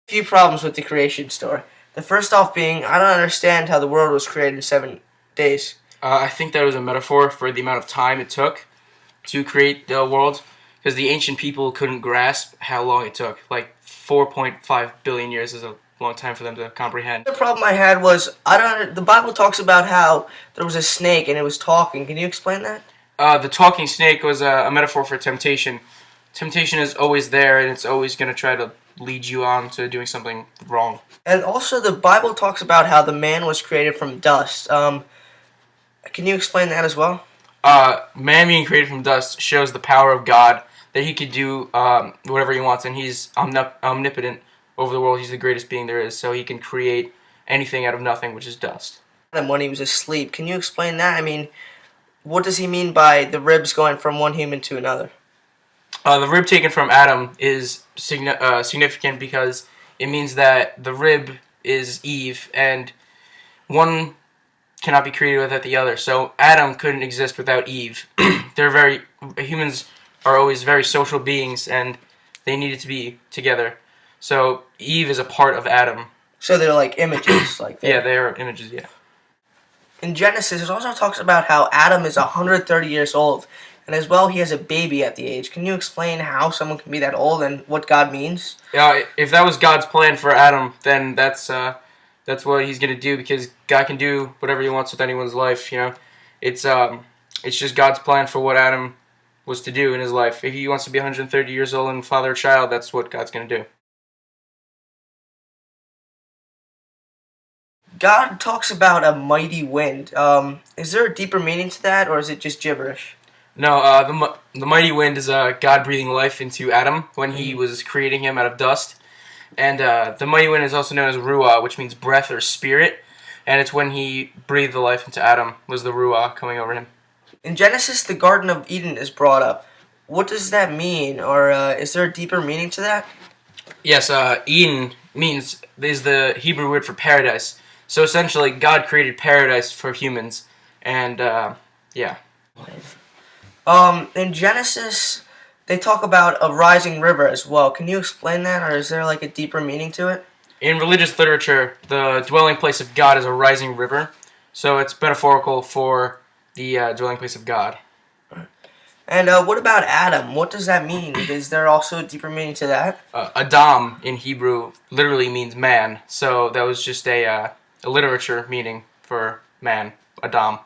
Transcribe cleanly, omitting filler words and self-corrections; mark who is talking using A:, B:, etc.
A: Few problems with the creation story. The first off being, I don't understand how the world was created in 7 days.
B: I think that was a metaphor for the amount of time it took to create the world, because the ancient people couldn't grasp how long it took. Like 4.5 billion years is a long time for them to comprehend.
A: The problem I had was, the Bible talks about how there was a snake and it was talking. Can you explain that?
B: The talking snake was a metaphor for temptation. Temptation is always there, and it's always going to try to lead you on to doing something wrong.
A: And also, the Bible talks about how the man was created from dust. Can you explain that as well?
B: Man being created from dust shows the power of God, that he could do whatever he wants, and he's omnipotent over the world. He's the greatest being there is, so he can create anything out of nothing, which is dust.
A: And when he was asleep, can you explain that? I mean, what does he mean by the ribs going from one human to another?
B: The rib taken from Adam is significant because it means that the rib is Eve, and one cannot be created without the other. So Adam couldn't exist without Eve. Humans are always very social beings, and they needed to be together. So Eve is a part of Adam.
A: So they're like images, like
B: yeah, they are images. Yeah.
A: In Genesis, it also talks about how Adam is 130 years old, and as well he has a baby at the age. Can you explain how someone can be that old and what God means?
B: Yeah, if that was God's plan for Adam, then that's what he's gonna do, because God can do whatever he wants with anyone's life. You know, it's just God's plan for what Adam was to do in his life. If he wants to be 130 years old and father a child, that's what God's gonna do.
A: God talks about a mighty wind. Is there a deeper meaning to that, or is it just gibberish?
B: No, the mighty wind is God breathing life into Adam when he was creating him out of dust. And the mighty wind is also known as ruah, which means breath or spirit. And it's when he breathed the life into Adam was the ruah coming over him.
A: In Genesis, the Garden of Eden is brought up. What does that mean, or is there a deeper meaning to that?
B: Yes, Eden is the Hebrew word for paradise. So essentially, God created paradise for humans, and yeah.
A: In Genesis, they talk about a rising river as well. Can you explain that, or is there like a deeper meaning to it?
B: In religious literature, the dwelling place of God is a rising river, so it's metaphorical for the dwelling place of God.
A: And what about Adam? What does that mean? Is there also a deeper meaning to that?
B: Adam in Hebrew literally means man, so that was just a literature meaning for man, Adam.